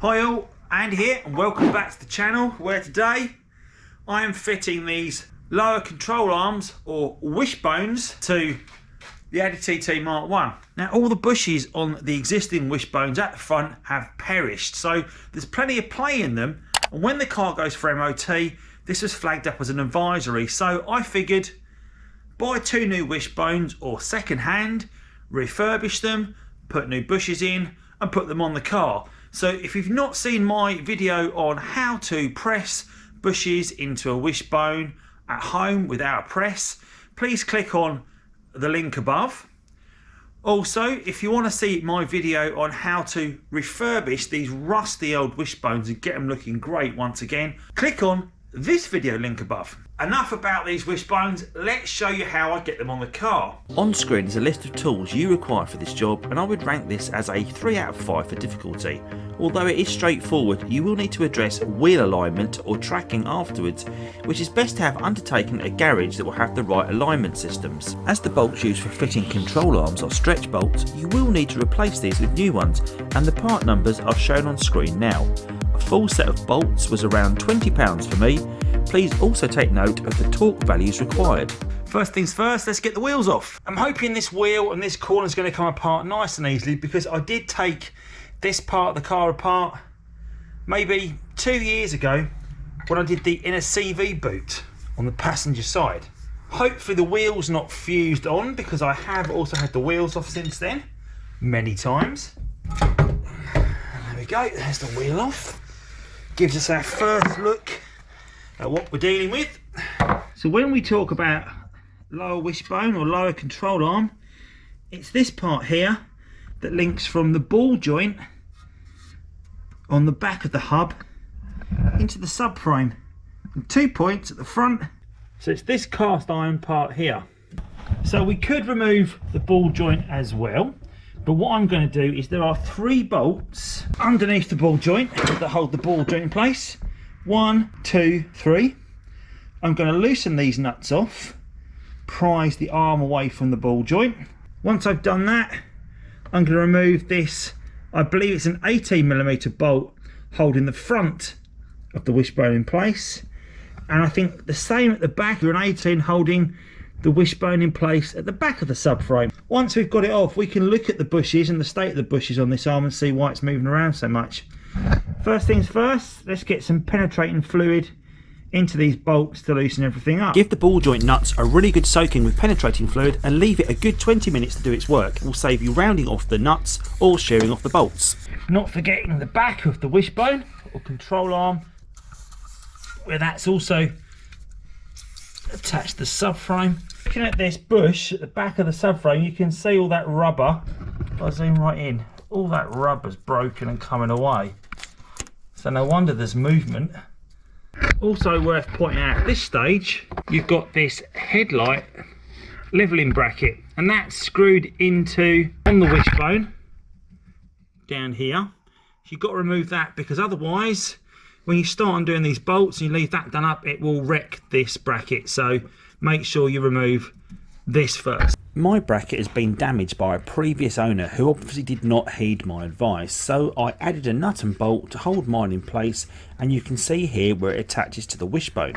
Hi all, Andy here and welcome back to the channel where today I am fitting these lower control arms or wishbones to the Audi TT Mark 1. Now all the bushes on the existing wishbones at the front have perished, so there's plenty of play in them, and when the car goes for MOT this was flagged up as an advisory, so I figured buy two new wishbones or second hand, refurbish them, put new bushes in and put them on the car. So if you've not seen my video on how to press bushes into a wishbone at home without a press, please click on the link above. Also, if you want to see my video on how to refurbish these rusty old wishbones and get them looking great once again, click on this video link above. Enough about these wishbones, let's show you how I get them on the car. On screen is a list of tools you require for this job, and I would rank this as a 3 out of 5 for difficulty. Although it is straightforward, you will need to address wheel alignment or tracking afterwards, which is best to have undertaken at a garage that will have the right alignment systems. As the bolts used for fitting control arms are stretch bolts, you will need to replace these with new ones, and the part numbers are shown on screen now. A full set of bolts was around £20 for me. Please also take note of the torque values required. First things first, let's get the wheels off. I'm hoping this wheel and this corner is going to come apart nice and easily, because I did take this part of the car apart maybe 2 years ago when I did the inner CV boot on the passenger side. Hopefully the wheel's not fused on, because I have also had the wheels off since then many times. And there we go, there's the wheel off. Gives us our first look at what we're dealing with. So when we talk about lower wishbone or lower control arm, it's this part here that links from the ball joint on the back of the hub into the subframe, and 2 points at the front. So it's this cast iron part here. So we could remove the ball joint as well, but what I'm going to do is there are 3 bolts underneath the ball joint that hold the ball joint in place. 1, 2, 3. I'm going to loosen these nuts off, prise the arm away from the ball joint. Once I've done that, I'm going to remove this, I believe it's an 18mm bolt holding the front of the wishbone in place, and I think the same at the back, an 18 holding the wishbone in place at the back of the subframe. Once we've got it off, we can look at the bushes and the state of the bushes on this arm and see why it's moving around so much. First things first, let's get some penetrating fluid into these bolts to loosen everything up. Give the ball joint nuts a really good soaking with penetrating fluid and leave it a good 20 minutes to do its work. It will save you rounding off the nuts or shearing off the bolts. Not forgetting the back of the wishbone or control arm, where that's also attached to the subframe. Looking at this bush at the back of the subframe, you can see all that rubber. If I zoom right in, all that rubber's broken and coming away. So no wonder there's movement. Also worth pointing out at this stage, you've got this headlight leveling bracket, and that's screwed into on the wishbone down here. You've got to remove that, because otherwise when you start on doing these bolts and you leave that done up, it will wreck this bracket. So make sure you remove this first. My bracket has been damaged by a previous owner who obviously did not heed my advice, so I added a nut and bolt to hold mine in place, and you can see here where it attaches to the wishbone.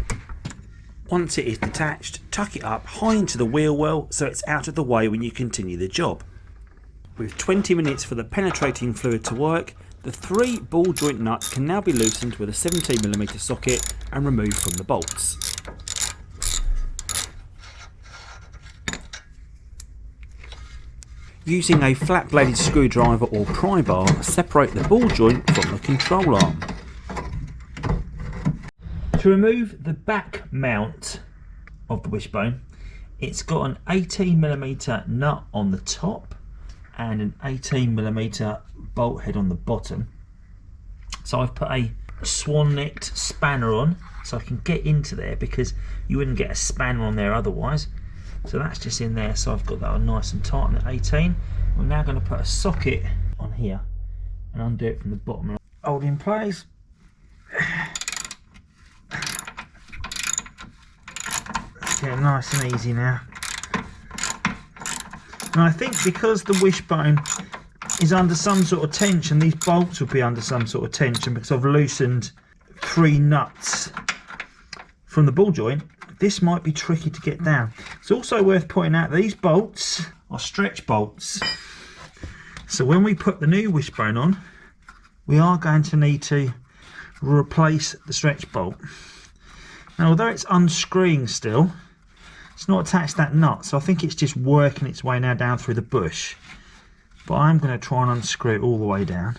Once it is detached, tuck it up high into the wheel well so it's out of the way when you continue the job. With 20 minutes for the penetrating fluid to work, the 3 ball joint nuts can now be loosened with a 17mm socket and removed from the bolts. Using a flat bladed screwdriver or pry bar, separate the ball joint from the control arm. To remove the back mount of the wishbone, it's got an 18mm nut on the top and an 18mm bolt head on the bottom. So I've put a swan-necked spanner on so I can get into there, because you wouldn't get a spanner on there otherwise. So that's just in there, so I've got that on nice and tight on the 18. I'm now going to put a socket on here and undo it from the bottom. Hold in place. Get it nice and easy now. And I think because the wishbone is under some sort of tension. These bolts will be under some sort of tension because I've loosened 3 nuts from the ball joint. This might be tricky to get down. It's also worth pointing out these bolts are stretch bolts. So when we put the new wishbone on, we are going to need to replace the stretch bolt. Now, although it's unscrewing still, it's not attached to that nut, so I think it's just working its way now down through the bush. But I'm going to try and unscrew it all the way down.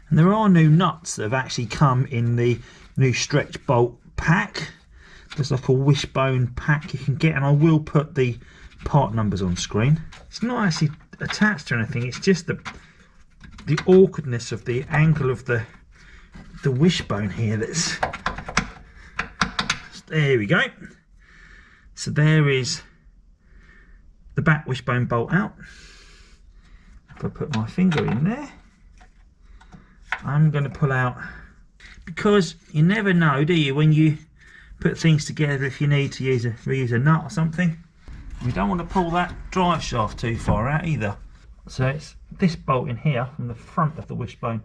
And there are new nuts that have actually come in the new stretch bolt pack. There's like a wishbone pack you can get, and I will put the part numbers on screen. It's not actually attached to anything, it's just the awkwardness of the angle of the wishbone here that's... There we go. So there is the back wishbone bolt out. If I put my finger in there, I'm going to pull out, because you never know, do you, when you put things together, if you need to reuse a nut or something. We don't want to pull that drive shaft too far out either. So it's this bolt in here from the front of the wishbone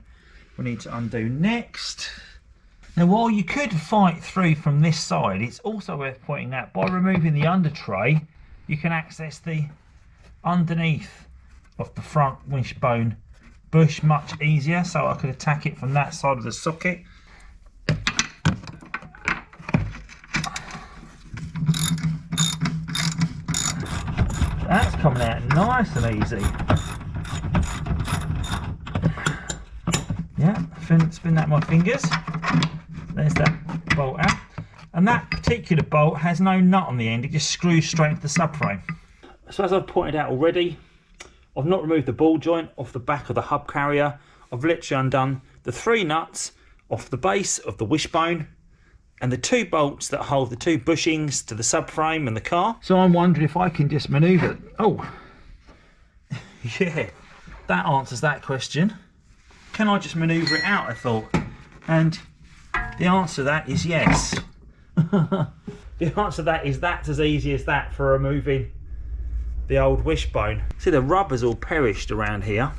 we need to undo next. Now, while you could fight through from this side, it's also worth pointing out, by removing the under tray, you can access the underneath of the front wishbone bush much easier. So I could attack it from that side of the socket. That's coming out nice and easy. Yeah, spin that with my fingers. There's that bolt out. And that particular bolt has no nut on the end, it just screws straight into the subframe. So as I've pointed out already, I've not removed the ball joint off the back of the hub carrier. I've literally undone the 3 nuts off the base of the wishbone and the 2 bolts that hold the 2 bushings to the subframe and the car. So I'm wondering if I can just manoeuvre it. Oh, yeah, that answers that question. Can I just manoeuvre it out, I thought. And the answer to that is yes. The answer to that is that's as easy as that for removing the old wishbone. See, the rubber's all perished around here.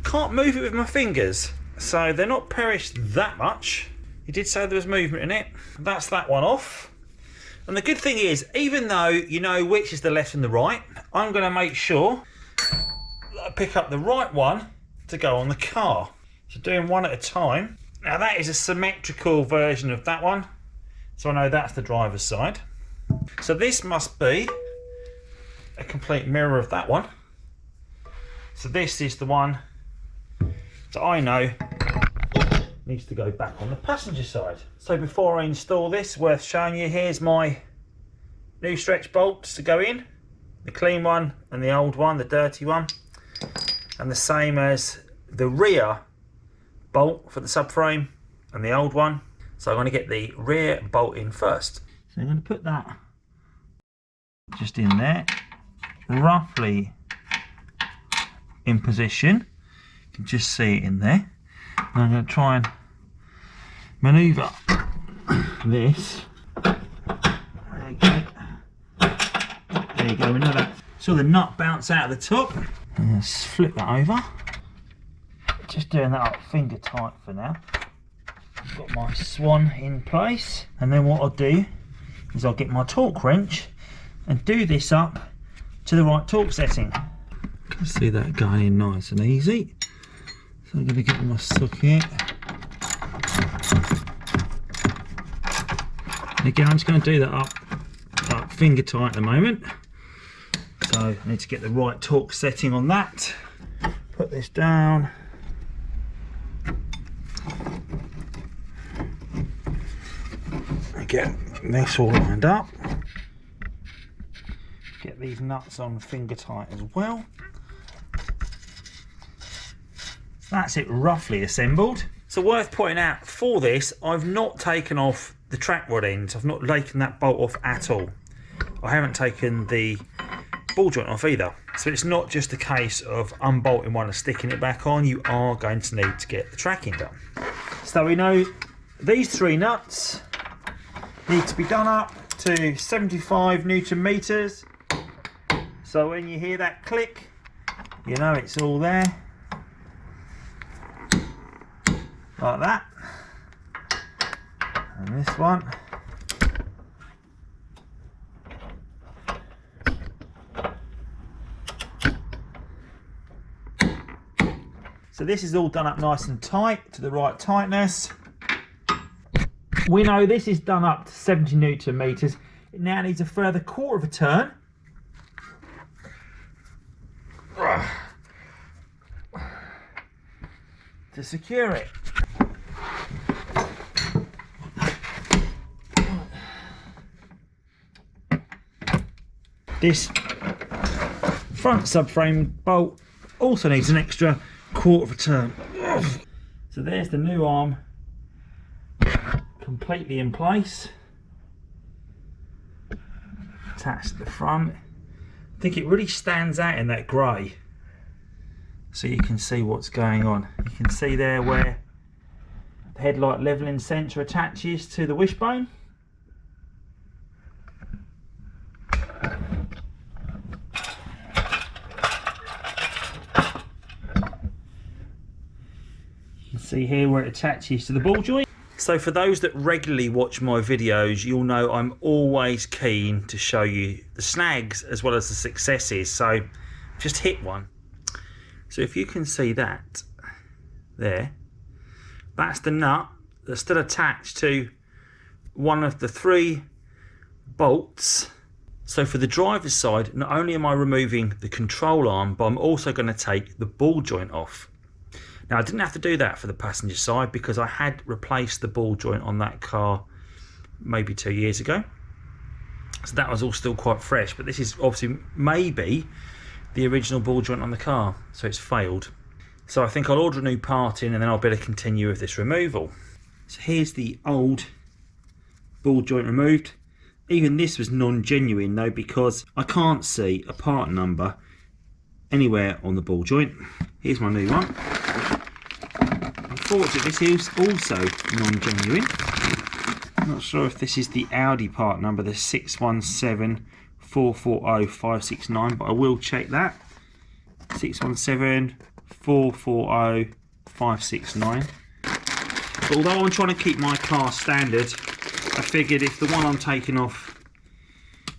Can't move it with my fingers, so they're not perished that much. You did say there was movement in it. That's that one off. And the good thing is, even though you know which is the left and the right, I'm going to make sure that I pick up the right one to go on the car. So doing one at a time. Now that is a symmetrical version of that one, so I know that's the driver's side. So this must be a complete mirror of that one. So this is the one that I know needs to go back on the passenger side. So before I install this, worth showing you, here's my new stretch bolts to go in, the clean one and the old one, the dirty one, and the same as the rear bolt for the subframe and the old one. So I'm going to get the rear bolt in first. So I'm going to put that just in there, roughly in position. You can just see it in there. And I'm going to try and manoeuvre this. There you go. There you go. We know that. Saw the nut bounce out of the top. And let's flip that over. Just doing that up finger tight for now. I've got my swan in place, and then what I'll do is I'll get my torque wrench and do this up to the right torque setting. Can see that going in nice and easy. So I'm going to get my socket. Again, I'm just going to do that up finger tight at the moment. So I need to get the right torque setting on that. Put this down. Get this all lined up. Get these nuts on finger tight as well. That's it roughly assembled. So worth pointing out, for this I've not taken off the track rod ends. I've not taken that bolt off at all. I haven't taken the ball joint off either. So it's not just a case of unbolting one and sticking it back on. You are going to need to get the tracking done. So we know these 3 nuts need to be done up to 75 Newton meters. So when you hear that click, you know it's all there, like that. And this one, so this is all done up nice and tight to the right tightness. We know this is done up to 70 Newton meters. It now needs a further quarter of a turn. To secure it. This front subframe bolt also needs an extra quarter of a turn. So there's the new arm completely in place, attached to the front. I think it really stands out in that grey, so you can see what's going on. You can see there where the headlight levelling sensor attaches to the wishbone. You can see here where it attaches to the ball joint. So for those that regularly watch my videos, you'll know I'm always keen to show you the snags as well as the successes. So just hit one. So if you can see that there, that's the nut that's still attached to one of the 3 bolts. So for the driver's side, not only am I removing the control arm, but I'm also going to take the ball joint off. Now I didn't have to do that for the passenger side because I had replaced the ball joint on that car maybe 2 years ago. So that was all still quite fresh, but this is obviously maybe the original ball joint on the car, so it's failed. So I think I'll order a new part in and then I'll better continue with this removal. So here's the old ball joint removed. Even this was non-genuine though, because I can't see a part number anywhere on the ball joint. Here's my new one. Unfortunately, this is also non-genuine. I'm not sure if this is the Audi part number, the 617440569, but I will check that. 617440569. But although I'm trying to keep my car standard, I figured if the one I'm taking off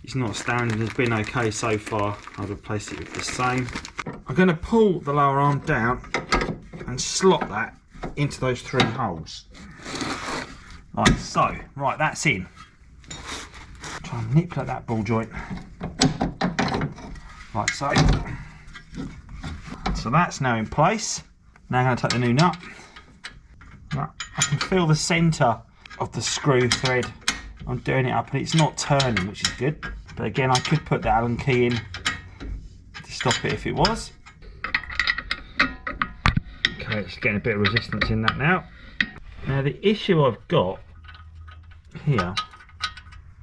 is not standard, has been okay so far, I'll replace it with the same. I'm going to pull the lower arm down and slot that into those 3 holes. Like so. Right, that's in. Try and manipulate that ball joint. Like so. So that's now in place. Now I'm going to take the new nut. Right, I can feel the centre of the screw thread. I'm doing it up and it's not turning, which is good. But again, I could put the Allen key in to stop it if it was. Okay, it's getting a bit of resistance in that now. Now the issue I've got here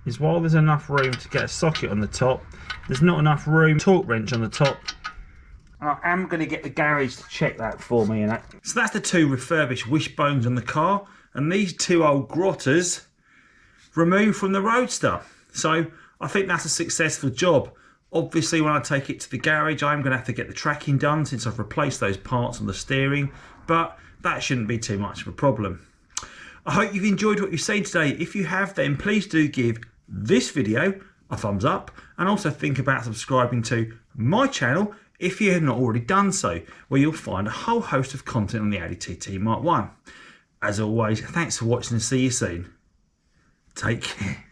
is while there's enough room to get a socket on the top, there's not enough room, torque wrench on the top. I am going to get the garage to check that for me. And that. So that's the 2 refurbished wishbones on the car, and these 2 old grotters removed from the Roadster. So I think that's a successful job. Obviously when I take it to the garage, I'm going to have to get the tracking done since I've replaced those parts on the steering, but that shouldn't be too much of a problem. I hope you've enjoyed what you've seen today. If you have, then please do give this video a thumbs up, and also think about subscribing to my channel if you have not already done so, where you'll find a whole host of content on the Audi TT Mark 1. As always, thanks for watching and see you soon. Take care.